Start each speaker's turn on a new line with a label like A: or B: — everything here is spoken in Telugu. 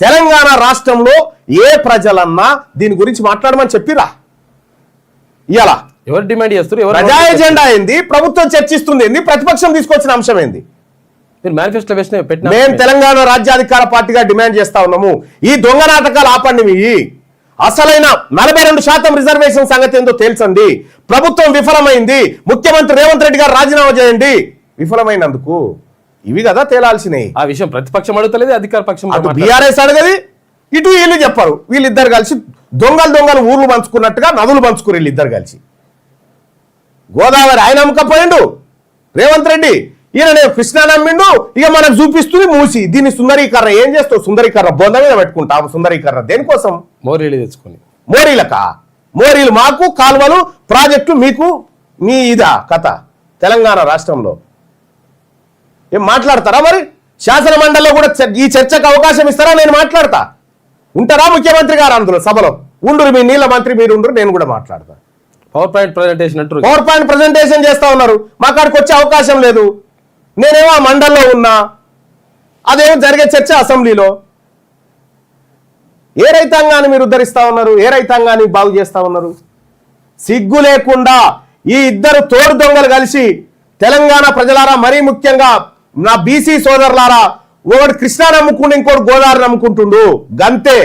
A: తెలంగాణ రాష్ట్రంలో ఏ ప్రజలన్నా దీని గురించి మాట్లాడమని చెప్పిరా? ఇలా
B: ఎవరు డిమాండ్ చేస్తారు?
A: ప్రజా ఎజెండా ఏంది? ప్రభుత్వం చర్చిస్తుంది ఏంది? ప్రతిపక్షం తీసుకొచ్చిన అంశం ఏంది?
B: మీరు మేనిఫెస్టో పెట్టిన
A: మేము తెలంగాణ రాజ్యాధికార పార్టీగా డిమాండ్ చేస్తా ఉన్నాము, ఈ దొంగ నాటకాలు ఆపండి. మీ అసలైన 42% రిజర్వేషన్ సంగతి ఏందో తేల్చండి. ప్రభుత్వం విఫలమైంది, ముఖ్యమంత్రి రేవంత్ రెడ్డి గారు రాజీనామా చేయండి. విఫలమైనందుకు ఇవి కదా తేలాల్సినవి.
B: ఆ విషయం ప్రతిపక్షం అడుగుతలేదు, అధికార పక్షం
A: అటు బీఆర్ఎస్ అడగది, ఇటు వీళ్ళు చెప్పారు. వీళ్ళిద్దరు కలిసి దొంగలు ఊర్లు పంచుకున్నట్టుగా నదులు పంచుకుని వీళ్ళిద్దరు కలిసి. గోదావరి ఆయన అమ్మకపోయిండు రేవంత్ రెడ్డి, ఈయన నేను కృష్ణా నమ్మిండు. ఇక మనకు చూపిస్తుంది మూసి. దీన్ని సుందరీకరణ ఏం చేస్తావు? సుందరీకరణ బొంద మీద పెట్టుకుంటాము. సుందరీకరణ దేనికోసం?
B: మోరీలు తెచ్చుకొని.
A: మోరీలు మాకు, కాలువలు ప్రాజెక్టు మీకు. మీ ఇదా కథ తెలంగాణ రాష్ట్రంలో? ఏం మాట్లాడతారా? మరి శాసన మండలిలో కూడా ఈ చర్చకు అవకాశం ఇస్తారా? నేను మాట్లాడతా. ఉంటారా ముఖ్యమంత్రి గారు అందులో సభలో? ఉండురు, మీ నీళ్ళ మంత్రి మీరు ఉండురు, నేను కూడా మాట్లాడతా.
B: పవర్ పాయింట్
A: ప్రజెంటేషన్ చేస్తా ఉన్నారు, మా కాడికి వచ్చే అవకాశం లేదు. నేనేమో ఆ మండల్లో ఉన్నా, అదేమో జరిగే చర్చ అసెంబ్లీలో. ఏ రైతాంగాన్ని మీరు ఉద్ధరిస్తా ఉన్నారు? ఏ రైతాంగాన్ని బాగు చేస్తా ఉన్నారు? సిగ్గు లేకుండా ఈ ఇద్దరు తోడు దొంగలు కలిసి తెలంగాణ ప్రజలారా, మరీ ముఖ్యంగా నా బీసీ సోదరులారా, ఒకటి కృష్ణా నమ్ముకుంటూ ఇంకోటి గోదావరి నమ్ముకుంటుండు. గంతే.